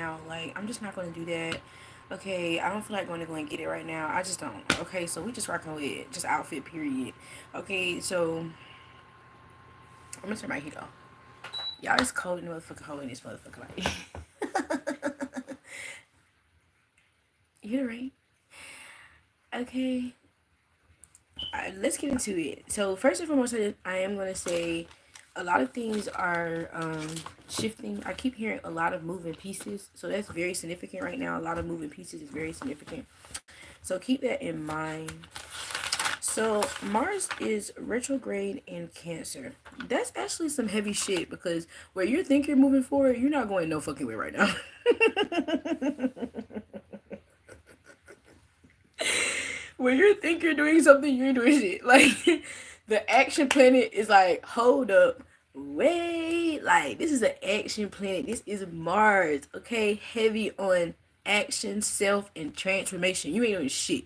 now. Like, I'm just not going to do that. Okay, I don't feel like going to go and get it right now. I just don't. Okay, so we just rocking with just outfit, period. Okay, so I'm going to turn my heat off. Y'all, it's cold in the motherfucking hole in this motherfucker. Like, you hear the rain? Okay. Let's get into it. So first and foremost, I am going to say a lot of things are shifting. I keep hearing a lot of moving pieces. So that's very significant right now. A lot of moving pieces is very significant. So keep that in mind. So Mars is retrograde in Cancer. That's actually some heavy shit because where you think you're moving forward, you're not going no fucking way right now. When you think you're doing something, you ain't doing shit. Like the action planet is like, hold up, wait. Like this is an action planet. This is Mars, okay? Heavy on action, self, and transformation. You ain't doing shit.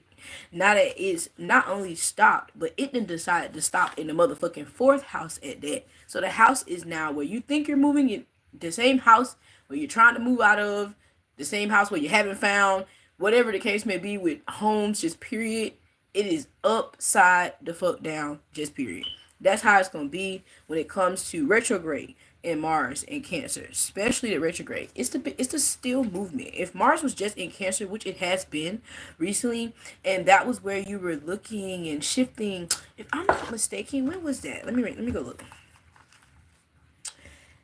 Now that it's not only stopped, but it then decided to stop in the motherfucking fourth house at that. So the house is now where you think you're moving in the same house where you're trying to move out of, the same house where you haven't found, whatever the case may be with homes, just period. It is upside the fuck down, just period. That's how it's gonna be when it comes to retrograde in Mars and Cancer, especially the retrograde. It's the still movement. If Mars was just in Cancer, which it has been recently, and that was where you were looking and shifting. If I'm not mistaken, when was that? Let me go look.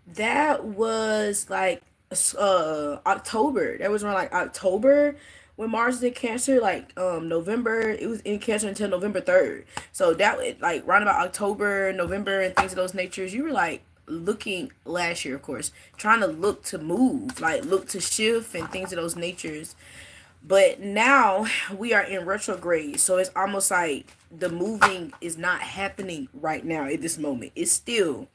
That was like October. That was around like October when Mars is in Cancer. Like November, it was in Cancer until November 3rd. So that like around about October, November, and things of those natures. You were like looking last year, of course, trying to look to move, like look to shift and things of those natures. But now we are in retrograde, so it's almost like the moving is not happening right now at this moment. It's still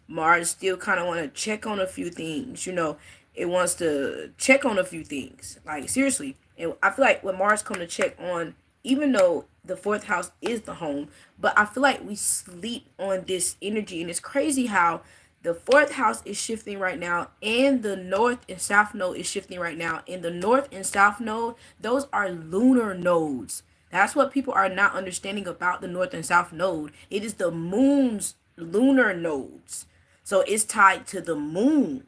Mars still kind of want to check on a few things. It wants to check on a few things. Like seriously, and I feel like when Mars come to check on, even though the fourth house is the home, but I feel like we sleep on this energy, and it's crazy how the fourth house is shifting right now, and the north and south node is shifting right now. In the north and south node, those are lunar nodes. That's what people are not understanding about the north and south node. It is the moon's lunar nodes. So it's tied to the moon.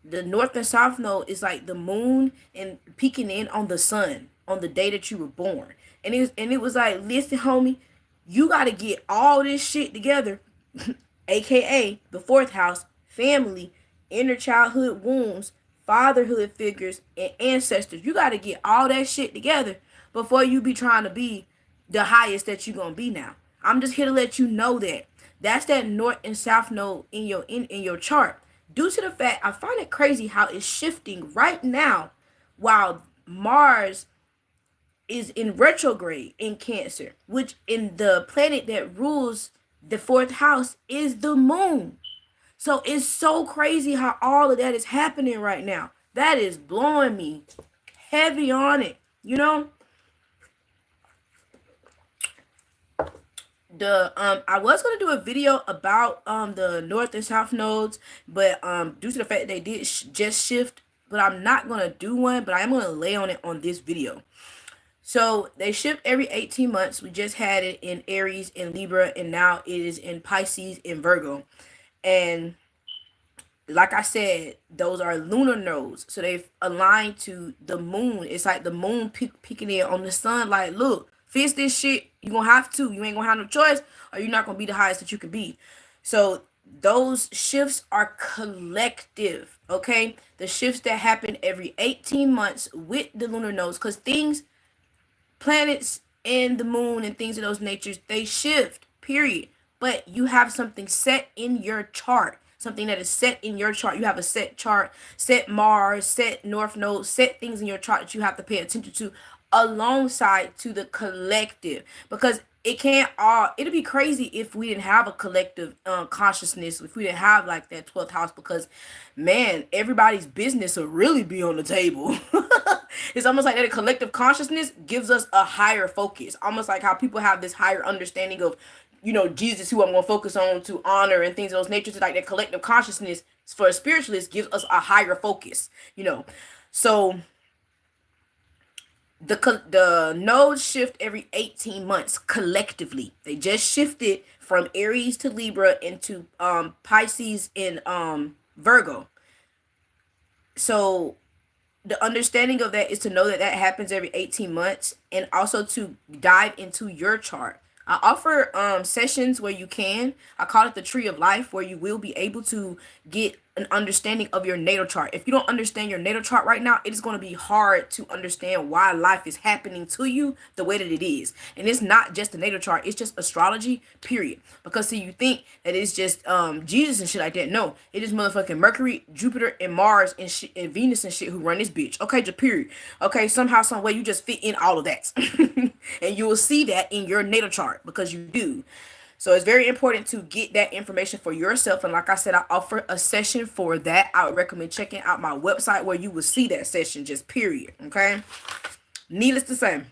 The north and south node is like the moon and peeking in on the sun on the day that you were born. And it was like, listen, homie, you gotta get all this shit together, aka the fourth house, family, inner childhood wounds, fatherhood figures, and ancestors. You gotta get all that shit together before you be trying to be the highest that you gonna be now. I'm just here to let you know that. That's that north and south node in your chart. Due to the fact, I find it crazy how it's shifting right now while Mars is in retrograde in Cancer, which in the planet that rules the fourth house is the moon. So it's so crazy how all of that is happening right now. That is blowing me heavy on it. The I was gonna do a video about the north and south nodes, but due to the fact that they did just shift, but I'm not gonna do one, but I am gonna lay on it on this video. So they shift every 18 months. We just had it in Aries and Libra, and now it is in Pisces and Virgo. And like I said, those are lunar nodes. So they've aligned to the moon. It's like the moon peeking in on the sun. Like, look, fix this shit. You gonna have to. You ain't gonna have no choice, or you're not gonna be the highest that you can be. So those shifts are collective. Okay, the shifts that happen every 18 months with the lunar nodes, because things, planets, and the moon and things of those natures, they shift. Period. But you have something set in your chart. Something that is set in your chart. You have a set chart, set Mars, set North Node, set things in your chart that you have to pay attention to alongside to the collective. Because it'd be crazy if we didn't have a collective consciousness, if we didn't have like that 12th house, because man, everybody's business will really be on the table. It's almost like that a collective consciousness gives us a higher focus, almost like how people have this higher understanding of Jesus, who I'm going to focus on to honor and things of those natures. Like that collective consciousness for a spiritualist, gives us a higher focus, you know. So the nodes shift every 18 months collectively. They just shifted from Aries to Libra into Pisces in Virgo. So the understanding of that is to know that that happens every 18 months, and also to dive into your chart. I offer sessions where you can. I call it the tree of life, where you will be able to get an understanding of your natal chart. If you don't understand your natal chart right now, it is going to be hard to understand why life is happening to you the way that it is. And it's not just the natal chart, it's just astrology, period. Because see, you think that it's just Jesus and shit like that. No, it is motherfucking Mercury, Jupiter, and Mars and shit, and Venus and shit who run this bitch. Okay, just period. Okay, somehow, some way you just fit in all of that. And you will see that in your natal chart, because you do. So it's very important to get that information for yourself. And like I said, I offer a session for that. I would recommend checking out my website where you will see that session, just period. Okay. Needless to say,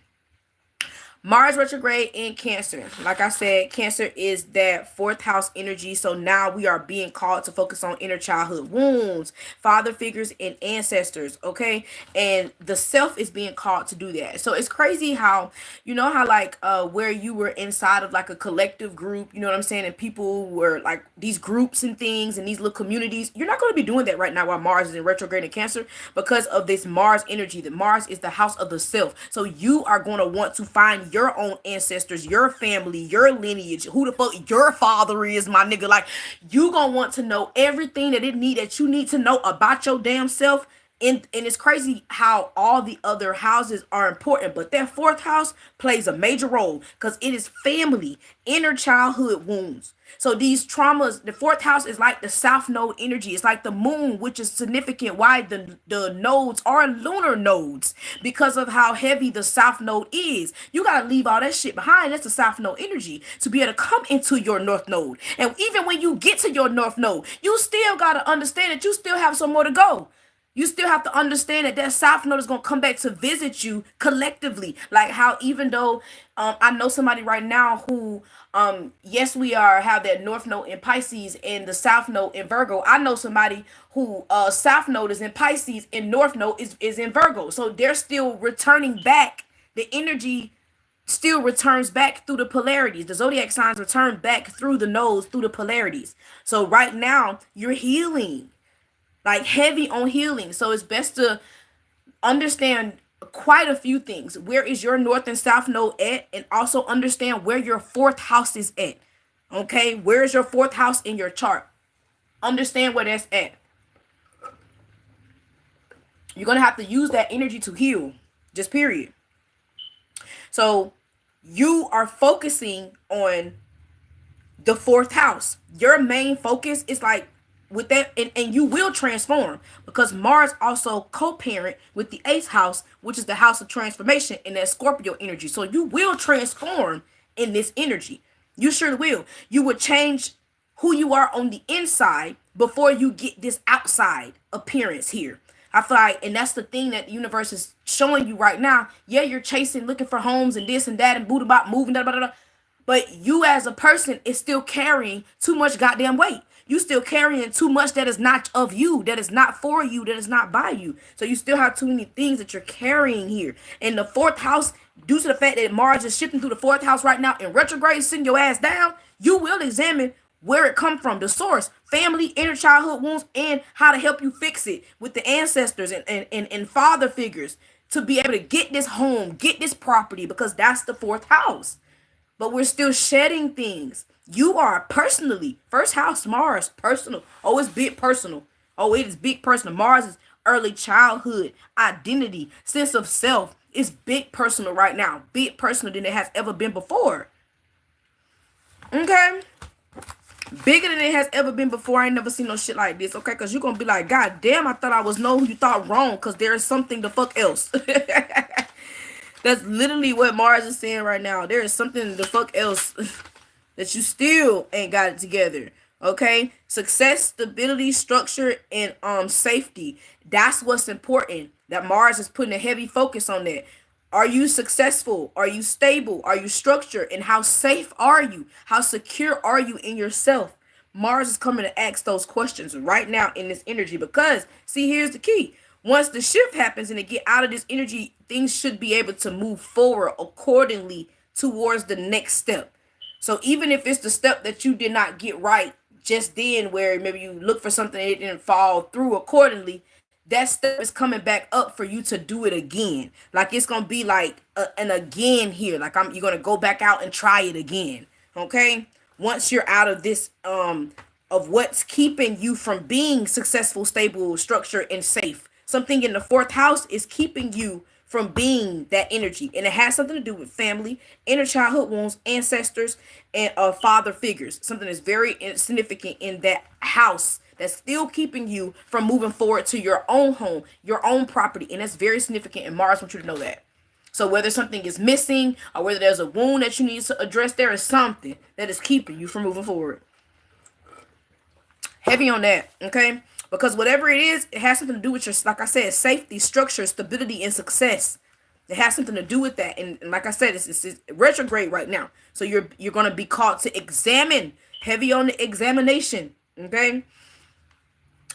Mars retrograde in Cancer. Like I said, Cancer is that fourth house energy. So now we are being called to focus on inner childhood wounds, father figures, and ancestors. Okay. And the self is being called to do that. So it's crazy how, you know, how like where you were inside of like a collective group, you know what I'm saying? And people were like these groups and things and these little communities. You're not going to be doing that right now while Mars is in retrograde in Cancer, because of this Mars energy. That Mars is the house of the self. So you are going to want to find your own ancestors, your family, your lineage, who the fuck your father is, my nigga. Like, you gonna want to know everything that you need to know about your damn self. And it's crazy how all the other houses are important, but that fourth house plays a major role because it is family, inner childhood wounds. So these traumas, the fourth house is like the south node energy. It's like the moon, which is significant why the nodes are lunar nodes, because of how heavy the south node is. You got to leave all that shit behind. That's the south node energy to be able to come into your north node. And even when you get to your north node, you still got to understand that you still have some more to go. You still have to understand that South Node is going to come back to visit you collectively. Like how, even though I know somebody right now who, yes, we have that North Node in Pisces and the South Node in Virgo. I know somebody who South Node is in Pisces and North Node is in Virgo. So they're still returning back. The energy still returns back through the polarities. The zodiac signs return back through the nodes, through the polarities. So right now, you're healing. Like heavy on healing. So it's best to understand quite a few things. Where is your north and south node at? And also understand where your fourth house is at. Okay? Where is your fourth house in your chart? Understand where that's at. You're going to have to use that energy to heal. Just period. So you are focusing on the fourth house. Your main focus is like, with that, and you will transform, because Mars also co-parent with the 8th house, which is the house of transformation, in that Scorpio energy. So you will transform in this energy. You sure will. You will change who you are on the inside before you get this outside appearance here. I feel like, and that's the thing that the universe is showing you right now. Yeah, you're chasing, looking for homes and this and that and booty bop moving, da, da, da, da. But you as a person is still carrying too much goddamn weight. You still carrying too much that is not of you, that is not for you, that is not by you. So you still have too many things that you're carrying here. And the fourth house, due to the fact that Mars is shifting through the fourth house right now in retrograde, sitting your ass down, you will examine where it come from, the source, family, inner childhood wounds, and how to help you fix it with the ancestors and father figures to be able to get this home, get this property, because that's the fourth house. But we're still shedding things. You are personally, first house, Mars, personal. Oh, it's big personal. Oh, it is big personal. Mars is early childhood, identity, sense of self. It's big personal right now. Big personal than it has ever been before. Okay? Bigger than it has ever been before. I ain't never seen no shit like this. Okay? Because you're going to be like, God damn, I thought I was know who you thought wrong. Because there is something the fuck else. That's literally what Mars is saying right now. There is something the fuck else that you still ain't got it together. Okay? Success, stability, structure, and safety. That's what's important. That Mars is putting a heavy focus on that. Are you successful? Are you stable? Are you structured? And how safe are you? How secure are you in yourself? Mars is coming to ask those questions right now in this energy, because see, here's the key. Once the shift happens and they get out of this energy, things should be able to move forward accordingly towards the next step. So even if it's the step that you did not get right just then, where maybe you look for something and it didn't fall through accordingly, that step is coming back up for you to do it again. Like it's gonna be like an again here. Like you're gonna go back out and try it again. Okay. Once you're out of this of what's keeping you from being successful, stable, structured, and safe. Something in the fourth house is keeping you from being that energy, and it has something to do with family, inner childhood wounds, ancestors, and father figures. Something that's very significant in that house that's still keeping you from moving forward to your own home, your own property, and that's very significant. And Mars wants you to know that. So whether something is missing or whether there's a wound that you need to address, there is something that is keeping you from moving forward. Heavy on that, okay? Because whatever it is, it has something to do with your, like I said, safety, structure, stability, and success. It has something to do with that. And like I said, it's retrograde right now. So you're going to be called to examine, heavy on the examination, okay?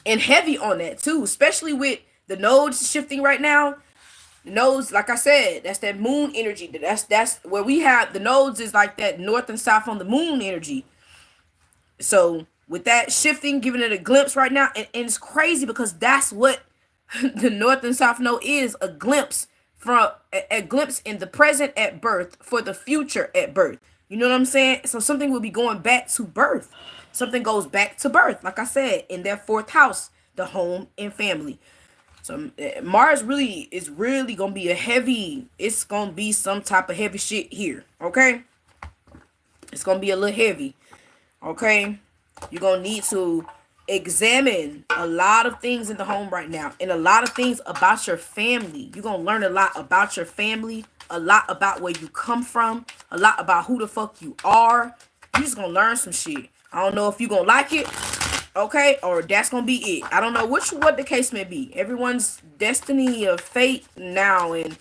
And heavy on that too, especially with the nodes shifting right now. The nodes, like I said, that's that moon energy. That's where we have the nodes is like that north and south on the moon energy. So with that shifting, giving it a glimpse right now, and it's crazy because that's what the north and south node is, a glimpse from a glimpse in the present at birth for the future at birth. You know what I'm saying? So something will be going back to birth. Something goes back to birth, like I said, in their fourth house, the home and family. So Mars is really gonna be it's gonna be some type of heavy shit here, okay? It's gonna be a little heavy, okay? You're gonna need to examine a lot of things in the home right now, and a lot of things about your family. You're gonna learn a lot about your family, a lot about where you come from, a lot about who the fuck you are. You're just gonna learn some shit. I don't know if you're gonna like it, okay, or that's gonna be it. I don't know what the case may be. Everyone's destiny of fate now, and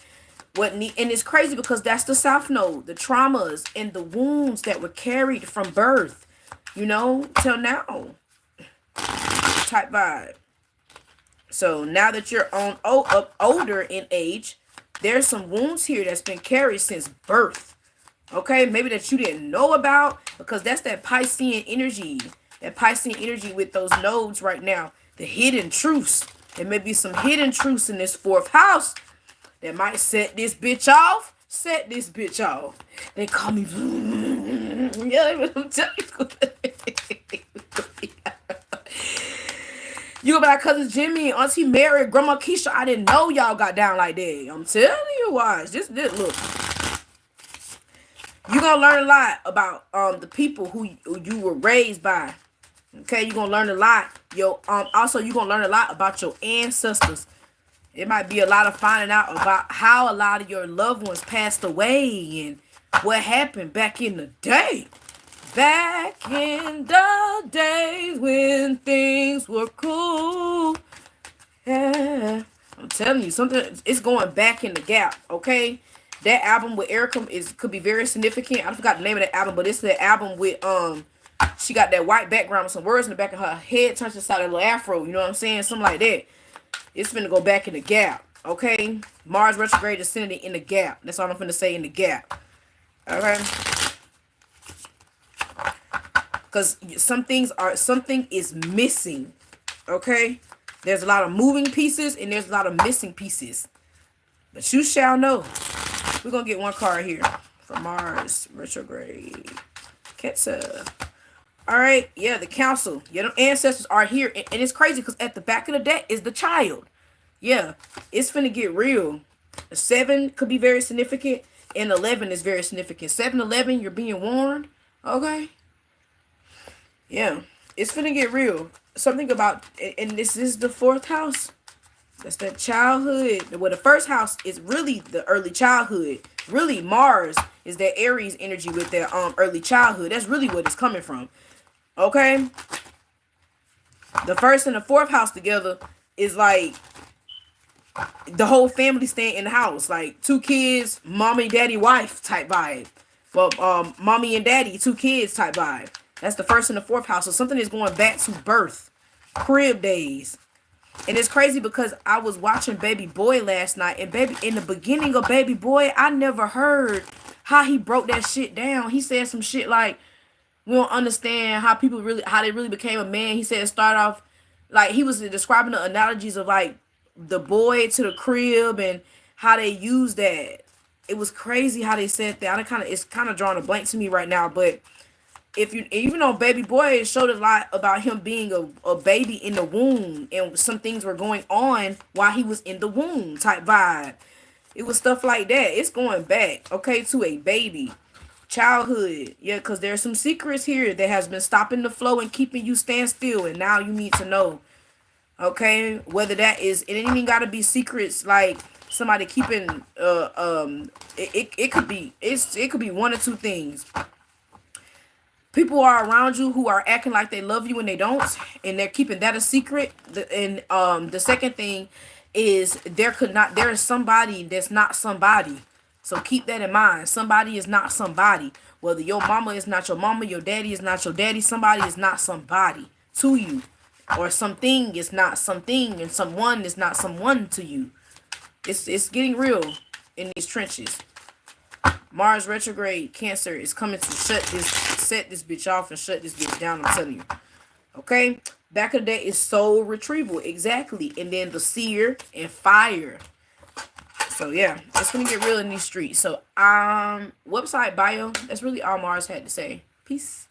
and it's crazy because that's the south node, the traumas and the wounds that were carried from birth, you know, till now type vibe. So now that you're older in age, there's some wounds here that's been carried since birth, okay? Maybe that you didn't know about, because that's that Piscean energy. That Piscean energy with those nodes right now. The hidden truths. There may be some hidden truths in this fourth house that might set this bitch off. Set this bitch off. They call me. Yeah, I'm telling you. You gonna be like Cousin Jimmy, Auntie Mary, Grandma Keisha. I didn't know y'all got down like that. I'm telling you, watch. Just look. You're gonna learn a lot about the people who you were raised by. Okay, you're gonna learn a lot. Also you're gonna learn a lot about your ancestors. It might be a lot of finding out about how a lot of your loved ones passed away and what happened back in the day. Back in the days when things were cool. Yeah. I'm telling you, something it's going back in the gap, okay? That album with Erica could be very significant. I forgot the name of that album, but it's the album with she got that white background with some words in the back of her head, turns inside a little afro, you know what I'm saying? Something like that. It's finna go back in the gap, okay? Mars retrograde ascending in the gap. That's all I'm finna say, in the gap. Alright? Because something is missing, okay? There's a lot of moving pieces and there's a lot of missing pieces. But you shall know. We're going to get one card here for Mars retrograde. Cancer. All right. Yeah, the council. Yeah, the ancestors are here. And it's crazy because at the back of the deck is the child. Yeah, it's finna get real. 7 could be very significant. And 11 is very significant. 7-11, you're being warned. Okay. Yeah, it's finna get real. Something about, and this is the fourth house. That's that childhood. Well, the first house is really the early childhood. Really, Mars is that Aries energy with that early childhood. That's really what it's coming from. Okay? The first and the fourth house together is like the whole family staying in the house. Like 2 kids, mommy, daddy, wife type vibe. Well, mommy and daddy, 2 kids type vibe. That's the first and the fourth house. So something is going back to birth, crib days. And it's crazy because I was watching Baby Boy last night, and baby, in the beginning of Baby Boy, I never heard how he broke that shit down. He said some shit like, we don't understand how people really, how they really became a man. He said it started off like he was describing the analogies of like the boy to the crib and how they used that. It was crazy how they said that. It's kind of drawing a blank to me right now, but if you, even on Baby Boy, it showed a lot about him being a baby in the womb, and some things were going on while he was in the womb type vibe. It was stuff like that. It's going back, okay, to a baby childhood. Yeah, because there's some secrets here that has been stopping the flow and keeping you stand still, and now you need to know, okay, whether that is, it ain't even got to be secrets like somebody keeping it could be, it could be one or two things. People are around you who are acting like they love you and they don't, and they're keeping that a secret. And the second thing is there is somebody that's not somebody. So keep that in mind. Somebody is not somebody. Whether your mama is not your mama, your daddy is not your daddy, somebody is not somebody to you. Or something is not something, and someone is not someone to you. It's getting real in these trenches. Mars retrograde Cancer is coming to set this bitch off and shut this bitch down, I'm telling you. Okay? Back of the day is soul retrieval. Exactly. And then the seer and fire. So yeah, it's gonna get real in these streets. So website bio, that's really all Mars had to say. Peace.